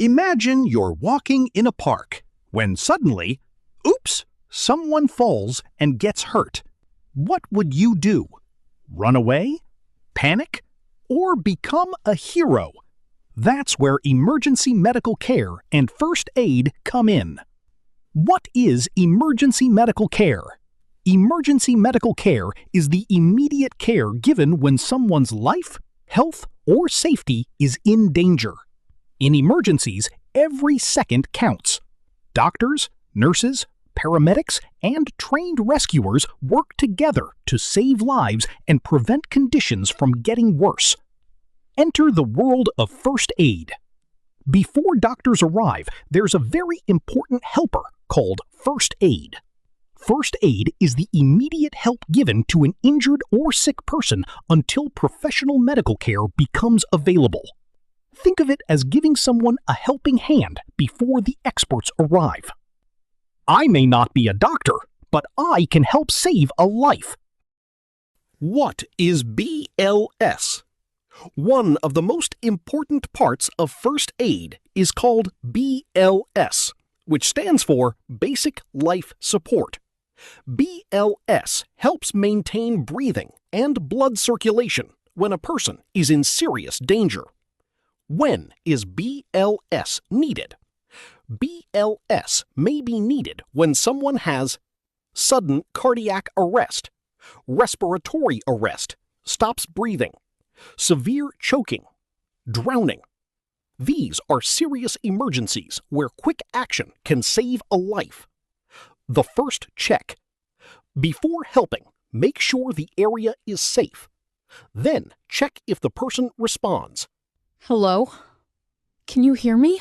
Imagine you're walking in a park when suddenly, oops, someone falls and gets hurt. What would you do? Run away? Panic? Or become a hero? That's where emergency medical care and first aid come in. What is emergency medical care? Emergency medical care is the immediate care given when someone's life, health, or safety is in danger. In emergencies, every second counts. Doctors, nurses, paramedics, and trained rescuers work together to save lives and prevent conditions from getting worse. Enter the world of first aid. Before doctors arrive, there's a very important helper called first aid. First aid is the immediate help given to an injured or sick person until professional medical care becomes available. Think of it as giving someone a helping hand before the experts arrive. I may not be a doctor, but I can help save a life. What is BLS? One of the most important parts of first aid is called BLS, which stands for Basic Life Support. BLS helps maintain breathing and blood circulation when a person is in serious danger. When is BLS needed? BLS may be needed when someone has sudden cardiac arrest, respiratory arrest, stops breathing, severe choking, drowning. These are serious emergencies where quick action can save a life. The first check. Before helping, make sure the area is safe. Then check if the person responds. Hello? Can you hear me?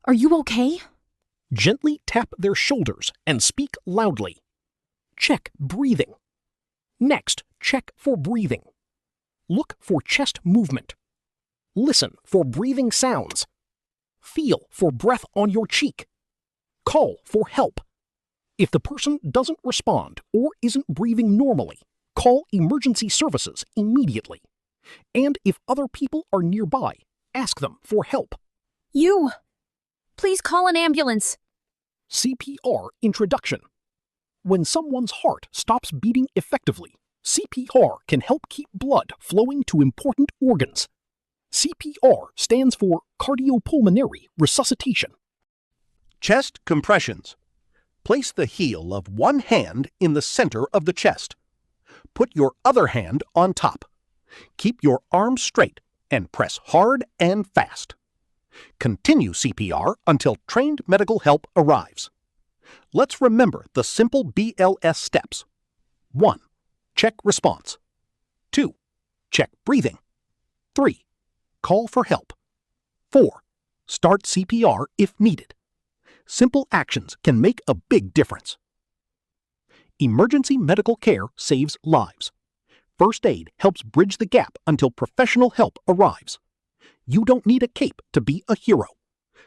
Are you okay? Gently tap their shoulders and speak loudly. Check breathing. Next, check for breathing. Look for chest movement. Listen for breathing sounds. Feel for breath on your cheek. Call for help. If the person doesn't respond or isn't breathing normally, call emergency services immediately. And if other people are nearby, ask them for help. Please call an ambulance. CPR introduction. When someone's heart stops beating effectively, CPR can help keep blood flowing to important organs. CPR stands for cardiopulmonary resuscitation. Chest compressions. Place the heel of one hand in the center of the chest. Put your other hand on top. Keep your arms straight and press hard and fast. Continue CPR until trained medical help arrives. Let's remember the simple BLS steps. 1. Check response. 2. Check breathing. 3. Call for help. 4. Start CPR if needed. Simple actions can make a big difference. Emergency medical care saves lives. First aid helps bridge the gap until professional help arrives. You don't need a cape to be a hero.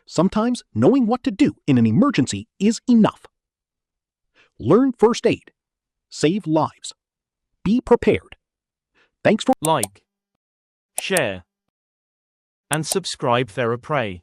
Sometimes knowing what to do in an emergency is enough. Learn first aid. Save lives. Be prepared. Thanks for like, share, and subscribe Thera.